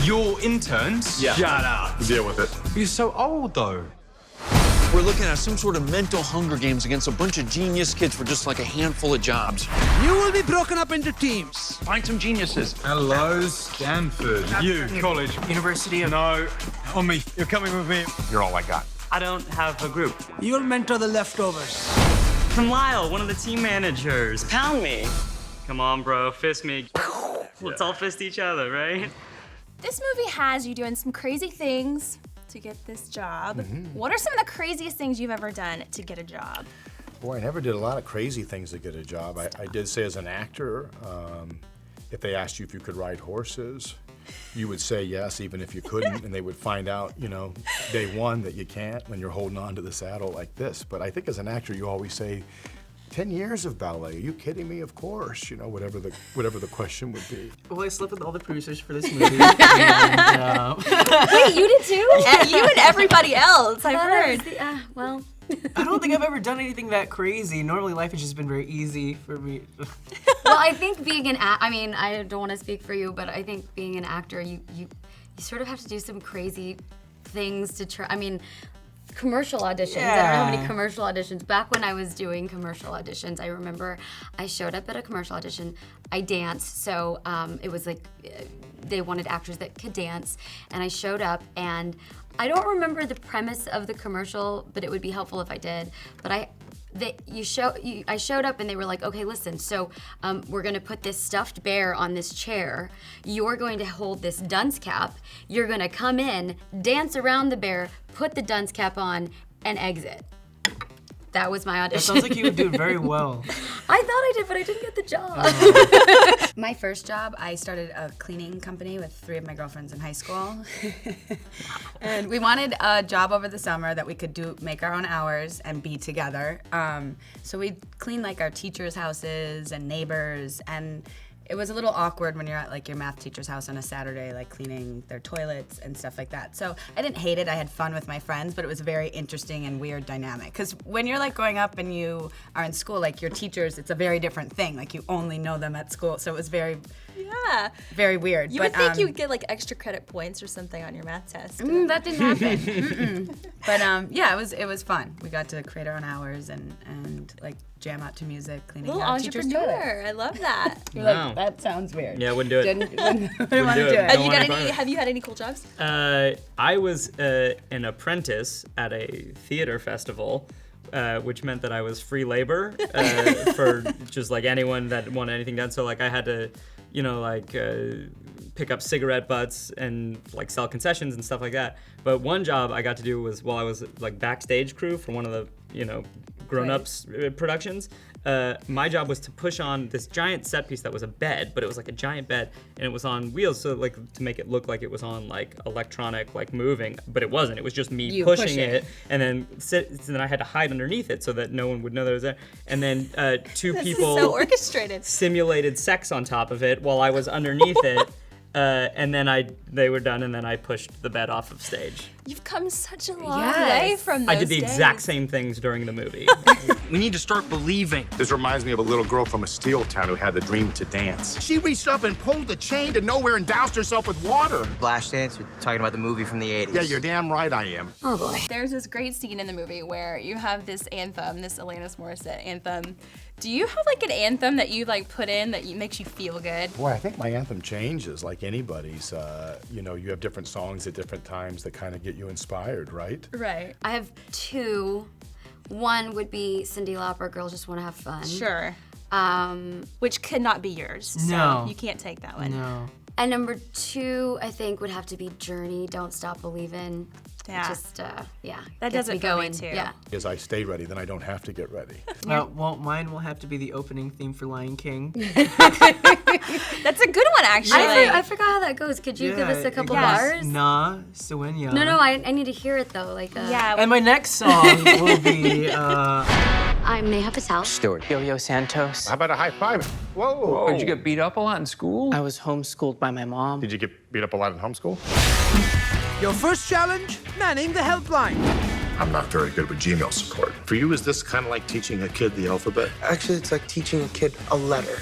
You're interns? Yeah. Shut up. Deal with it. You're so old, though. We're looking at some sort of mental Hunger Games against a bunch of genius kids for just like a handful of jobs. You will be broken up into teams. Find some geniuses. Hello, Stanford. You, college. University of... No, on me. You're coming with me. You're all I got. I don't have a group. You'll mentor the leftovers. I'm Lyle, one of the team managers. Pound me. Come on, bro, fist me. Let's all fist each other, right? This movie has you doing some crazy things to get this job. What are some of the craziest things you've ever done to get a job? Boy, I never did a lot of crazy things to get a job. I did say as an actor, if they asked you if you could ride horses, you would say yes, even if you couldn't, and they would find out, you know, day one that you can't when you're holding on to the saddle like this. But I think as an actor, you always say, 10 years of ballet, are you kidding me? Of course, you know, whatever the question would be. Well, I slept with all the producers for this movie. Wait, you did too? You and everybody else, I've heard. I don't think I've ever done anything that crazy. Normally, life has just been very easy for me. Well, I think being an I mean, I don't want to speak for you, but I think being an actor, you sort of have to do some crazy things to try. I mean, commercial auditions. I don't know how many commercial auditions. Back when I was doing commercial auditions, I remember I showed up at a commercial audition. I danced, so it was like they wanted actors that could dance, and I showed up, and I don't remember the premise of the commercial, but it would be helpful if I did. But I showed up and they were like, okay, listen, so we're gonna put this stuffed bear on this chair. You're going to hold this dunce cap. You're gonna come in, dance around the bear, put the dunce cap on, and exit. That was my audition. It sounds like you would do it very well. I thought I did, but I didn't get the job. My first job, I started a cleaning company with 3 of my girlfriends in high school. And we wanted a job over the summer that we could make our own hours and be together. So we'd clean like our teachers' houses and neighbors, and it was a little awkward when you're at like your math teacher's house on a Saturday, like cleaning their toilets and stuff like that. So I didn't hate it. I had fun with my friends, but it was a very interesting and weird dynamic. Because when you're like growing up and you are in school, like your teachers, it's a very different thing. Like you only know them at school. So it was very, very weird. You would think you would get like extra credit points or something on your math test. That didn't happen. But yeah, it was fun. We got to create our own hours and like jam out to music, cleaning Little out teachers' toilets. entrepreneur. I love that. You're like, that sounds weird. Yeah, I wouldn't do it. Wouldn't want to do it. Have you had any cool jobs? I was an apprentice at a theater festival, which meant that I was free labor for just like anyone that wanted anything done. So like I had to, you know, like pick up cigarette butts and like sell concessions and stuff like that. But one job I got to do was while I was like backstage crew for one of the, you know, grown-ups productions. My job was to push on this giant set piece that was a bed, but it was like a giant bed, and it was on wheels, so like to make it look like it was on like electronic, like moving, but it wasn't. It was just me pushing it, and then then I had to hide underneath it so that no one would know that it was there. And then 2 people so orchestrated. simulated sex on top of it while I was underneath it. And then they were done, and then I pushed the bed off of stage. You've come such a long way from those I did the days. exact same things during the movie. We need to start believing. This reminds me of a little girl from a steel town who had the dream to dance. She reached up and pulled the chain to nowhere and doused herself with water. Flashdance, you're talking about the movie from the 80s. Yeah, you're damn right I am. Oh boy. There's this great scene in the movie where you have this anthem, this Alanis Morissette anthem. Do you have like an anthem that you like put in that makes you feel good? Boy, I think my anthem changes like anybody's. You know, you have different songs at different times that kind of get you inspired, right? Right. I have 2. One would be Cyndi Lauper, Girls Just Want to Have Fun. Sure. Which could not be yours. So No. you can't take that one. No. And number 2, I think, would have to be Journey, Don't Stop Believin'. Yeah. Just, That gets does it me for going. me too. Yeah. As I stay ready, then I don't have to get ready. Well, mine will have to be the opening theme for Lion King. That's a good one, actually. I forgot how that goes. Could you give us a couple bars? Nah, Suenya. No, I need to hear it though. Like, yeah. And my next song will be, I'm Neha Patel. Stewart. Yo-Yo Santos. How about a high five? Whoa. Did you get beat up a lot in school? I was homeschooled by my mom. Did you get beat up a lot in homeschool? Your first challenge, manning the helpline. I'm not very good with Gmail support. For you, is this kind of like teaching a kid the alphabet? Actually, it's like teaching a kid a letter.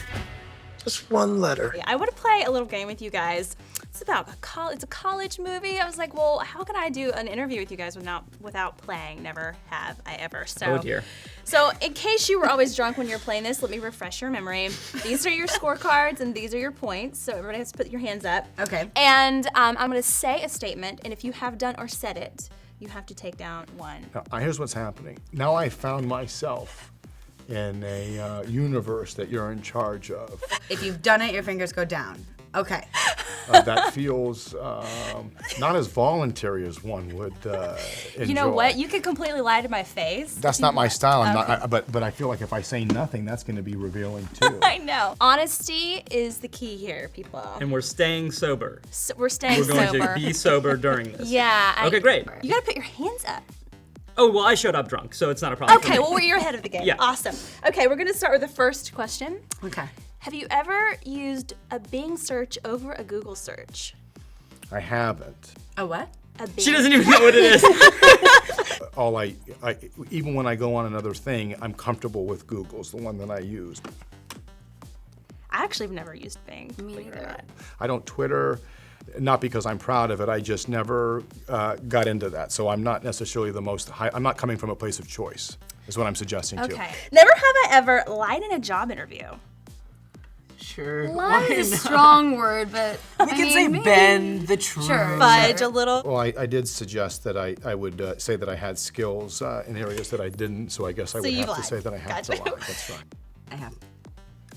Just one letter. I want to play a little game with you guys. it's about it's a college movie. I was like, well, how can I do an interview with you guys without playing? Never have I ever. So, Oh dear. So in case you were always drunk when you're playing this, let me refresh your memory. These are your scorecards and these are your points. So everybody has to put your hands up. Okay. And I'm gonna say a statement, and if you have done or said it, you have to take down one. Now, here's what's happening. Now I found myself in a universe that you're in charge of. If you've done it, your fingers go down. Okay. That feels not as voluntary as one would enjoy. You know what? You could completely lie to my face. That's not my style. I'm not, but I feel like if I say nothing, that's going to be revealing too. I know. Honesty is the key here, people. And we're staying sober. So we're staying We're going sober. to be sober during this. Yeah. Okay, great. You gotta put your hands up. Oh, well, I showed up drunk, so it's not a problem. Okay, well, you're ahead of the game. Yeah. Awesome. Okay, we're gonna start with the first question. Okay. Have you ever used a Bing search over a Google search? I haven't. A what? A Bing. She doesn't even know what it is. All I even when I go on another thing, I'm comfortable with Google's the one that I use. I actually have never used Bing. Me neither. I don't Twitter, not because I'm proud of it. I just never got into that. So I'm not necessarily the most high. I'm not coming from a place of choice. Is what I'm suggesting too. Okay. Never have I ever lied in a job interview. Sure. Lie why is a not? strong word, but We can say maybe. bend the truth. Sure. Fudge a little. Well, I did suggest that I would say that I had skills in areas that I didn't. So I guess I would you have to lied. say that I have Gotcha. to lie. That's right. I have.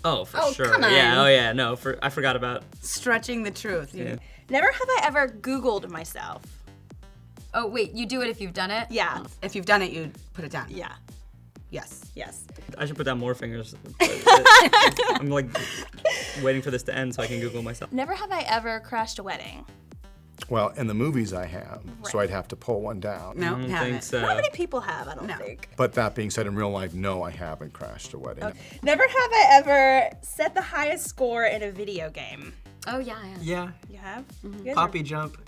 Oh, for Oh, sure. come on. Yeah, oh yeah, no, I forgot about. Stretching the truth. Yeah. Never have I ever Googled myself. Oh wait, you do it if you've done it? Yeah. If you've done it, you put it down. Yeah. Yes. Yes. I should put down more fingers. I'm like waiting for this to end so I can Google myself. Never have I ever crashed a wedding. Well, in the movies I have, so I'd have to pull one down. No, I don't haven't. think so. Not many people have, I don't No. think. But that being said, in real life, no, I haven't crashed a wedding. Never have I ever set the highest score in a video game. Oh yeah, yeah. Yeah. You have? You guys Poppy jump.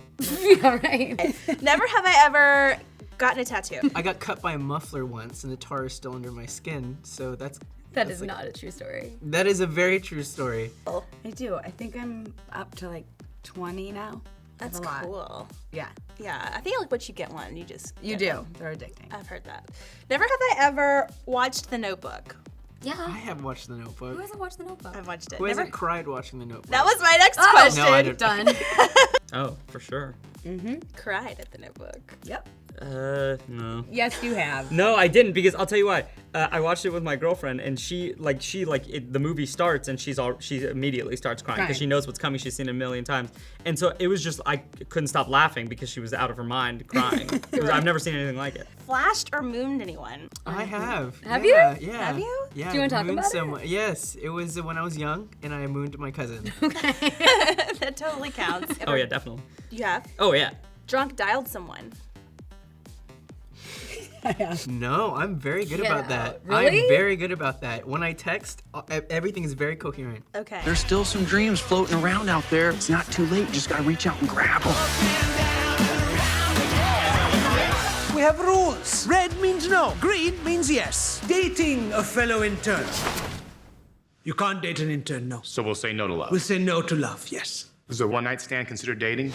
All right. are- Never have I ever gotten a tattoo. I got cut by a muffler once, and the tar is still under my skin. So That is not a true story. that is a very true story. I do. I think I'm up to like 20 now. That's a lot. cool. Yeah. Yeah, I think like once you get one, you just You get do. one. They're addicting. I've heard that. Never have I ever watched The Notebook. I Yeah. have watched The Notebook. Who hasn't watched The Notebook? I've watched it. Who Never. hasn't cried watching The Notebook? That was my next Oh, question. No, I didn't. Done. Oh, for sure. Cried at The Notebook. Yep. No. Yes, you have. No, I didn't because I'll tell you why. I watched it with my girlfriend, and the movie starts, and she immediately starts crying because Crying. she knows what's coming. She's seen it a million times, and so it was just I couldn't stop laughing because she was out of her mind crying. I've never seen anything like it. Flashed or mooned anyone? I have. Have yeah, you? Yeah. Have you? Yeah. Do you wanna talk mooned about it? someone. Yes, it was when I was young, and I mooned my cousin. That totally counts. Oh yeah, definitely. You have? Oh yeah. Drunk dialed someone. No, I'm very good Get about that. out. Really? I'm very good about that. When I text, everything is very coherent. Okay. There's still some dreams floating around out there. It's not too late. You just gotta reach out and grab them. We have rules. Red means no. Green means yes. Dating a fellow intern. You can't date an intern, no. So we'll say no to love. We'll say no to love, yes. Is a one-night stand considered dating?